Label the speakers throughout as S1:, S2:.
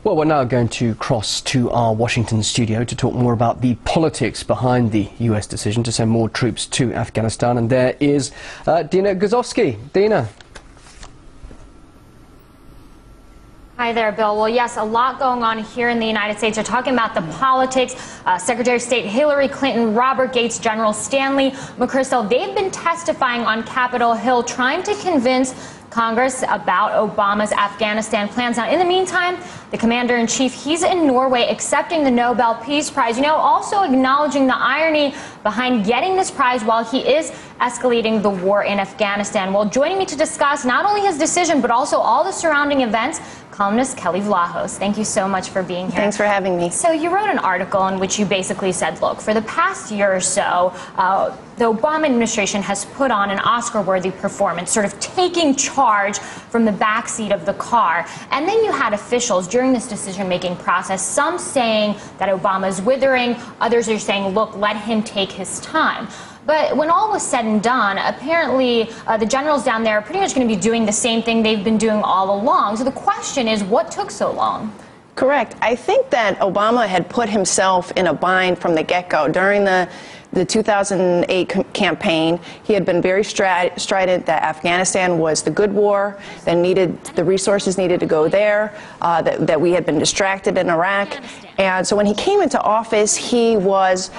S1: Well, we're now going to cross to our Washington studio to talk more about the politics behind the U.S. decision to send more troops to Afghanistan. And there is Dina Guzovsky. Dina.
S2: Hi there, Bill. Well, yes, a lot going on here in the United States. We're talking about the politics. Secretary of State Hillary Clinton, Robert Gates, General Stanley McChrystal, they've been testifying on Capitol Hill trying to convince Congress about Obama's Afghanistan plans. Now, in the meantime, the commander-in-chief, he's in Norway accepting the Nobel Peace Prize, also acknowledging the irony behind getting this prize while he is escalating the war in Afghanistan. Well, joining me to discuss not only his decision, but also all the surrounding events, columnist Kelley Vlahos. Thank you so much for being here.
S3: Thanks for having me.
S2: So you wrote an article in which you basically said, look, for the past year or so, the Obama administration has put on an Oscar-worthy performance, sort of taking charge from the backseat of the car. And then you had officials during this decision-making process, some saying that Obama is withering, others are saying, look, let him take his time. But when all was said and done, apparently the generals down there are pretty much going to be doing the same thing they've been doing all along. So the question is, what took so long?
S3: Correct. I think that Obama had put himself in a bind from the get-go. During the 2008 campaign, he had been very strident that Afghanistan was the good war, that the resources needed to go there, that we had been distracted in Iraq. And so when he came into office, he was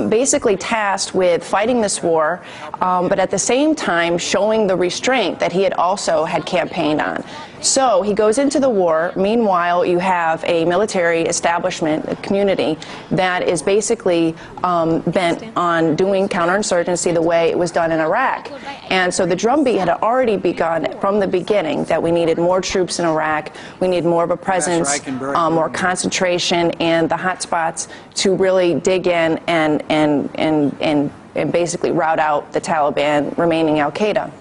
S3: basically tasked with fighting this war, but at the same time showing the restraint that he had campaigned on. So he goes into the war. Meanwhile, you have a military establishment, a community, that is basically bent on doing counterinsurgency the way it was done in Iraq. And so the drumbeat had already begun from the beginning that we needed more troops in Iraq, we need more of a presence, more concentration in the hot spots to really dig in and basically rout out the Taliban remaining al-Qaeda.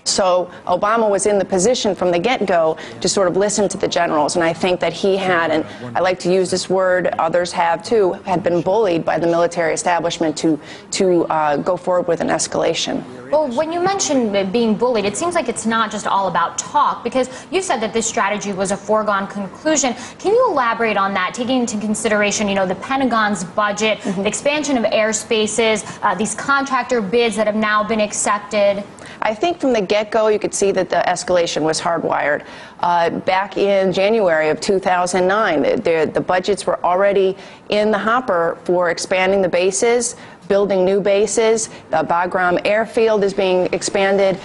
S3: So Obama was in the position from the get-go to sort of listen to the generals, and I think that he had, and I like to use this word, others have too, had been bullied by the military establishment to go forward with an escalation.
S2: Well, when you mention being bullied, it seems like it's not just all about talk, because you said that this strategy was a foregone conclusion. Can you elaborate on that, taking into consideration, the Pentagon's budget, the expansion of airspaces, these contractor bids that have now been accepted?
S3: I think from the get-go, you could see that the escalation was hardwired. Back in January of 2009, the budgets were already in the hopper for expanding the bases, building new bases. The Bagram airfield is being expanded.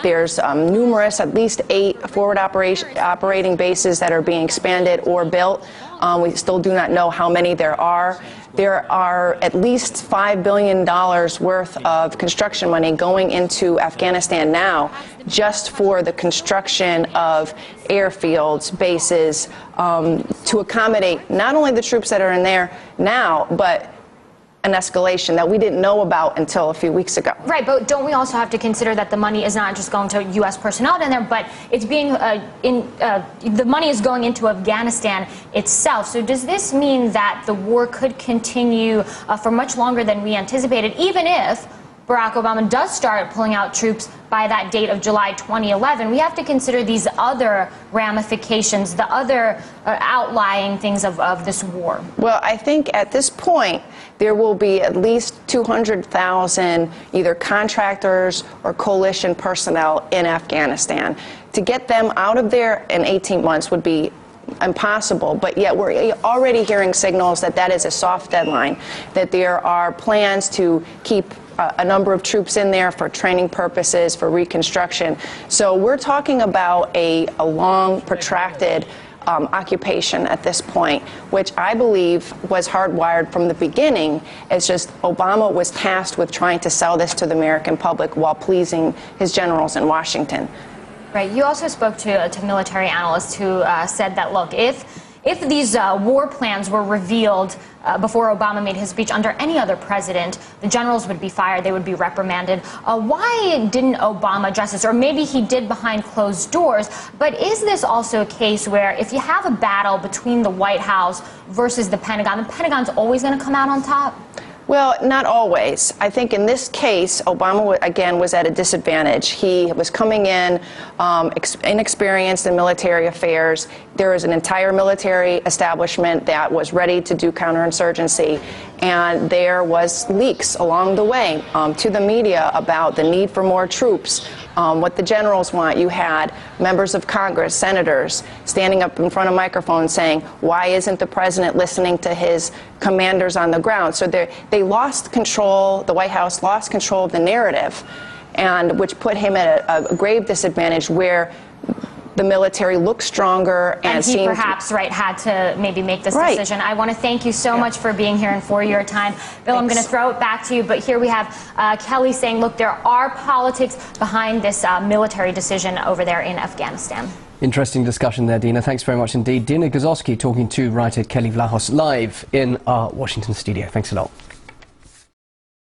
S3: There's numerous, at least 8 forward operating bases that are being expanded or built. We still do not know how many there are. There are at least $5 billion worth of construction money going into Afghanistan now just for the construction of airfields, bases, to accommodate not only the troops that are in there now, but an escalation that we didn't know about until a few weeks ago.
S2: Right, but don't we also have to consider that the money is not just going to U.S. personnel down there, but it's being the money is going into Afghanistan itself. So does this mean that the war could continue for much longer than we anticipated, even if Barack Obama does start pulling out troops by that date of July 2011? We have to consider these other ramifications, the other outlying things of this war.
S3: Well, I think at this point, there will be at least 200,000 either contractors or coalition personnel in Afghanistan. To get them out of there in 18 months would be impossible, but yet we're already hearing signals that that is a soft deadline, that there are plans to keep a number of troops in there for training purposes, for reconstruction. So we're talking about a long, protracted occupation at this point, which I believe was hardwired from the beginning. It's just Obama was tasked with trying to sell this to the American public while pleasing his generals in Washington.
S2: Right. You also spoke to military analysts who said that, look, if these war plans were revealed before Obama made his speech under any other president, the generals would be fired, they would be reprimanded. Why didn't Obama address this? Or maybe he did behind closed doors, but is this also a case where if you have a battle between the White House versus the Pentagon's always going to come out on top?
S3: Well, not always. I think in this case, Obama, again, was at a disadvantage. He was coming in inexperienced in military affairs. There was an entire military establishment that was ready to do counterinsurgency, and there was leaks along the way to the media about the need for more troops, what the generals want. You had members of Congress, senators, standing up in front of microphones saying, why isn't the president listening to his commanders on the ground? So they lost control, the White House lost control of the narrative, and which put him at a grave disadvantage where the military looked stronger and
S2: he perhaps had to maybe make this decision. I want to thank you so much for being here and for your time. Bill, I'm going to throw it back to you, but here we have Kelley saying, look, there are politics behind this military decision over there in Afghanistan.
S1: Interesting discussion there, Dina. Thanks very much indeed. Dina Guzowski talking to writer Kelley Vlahos live in our Washington studio. Thanks a lot.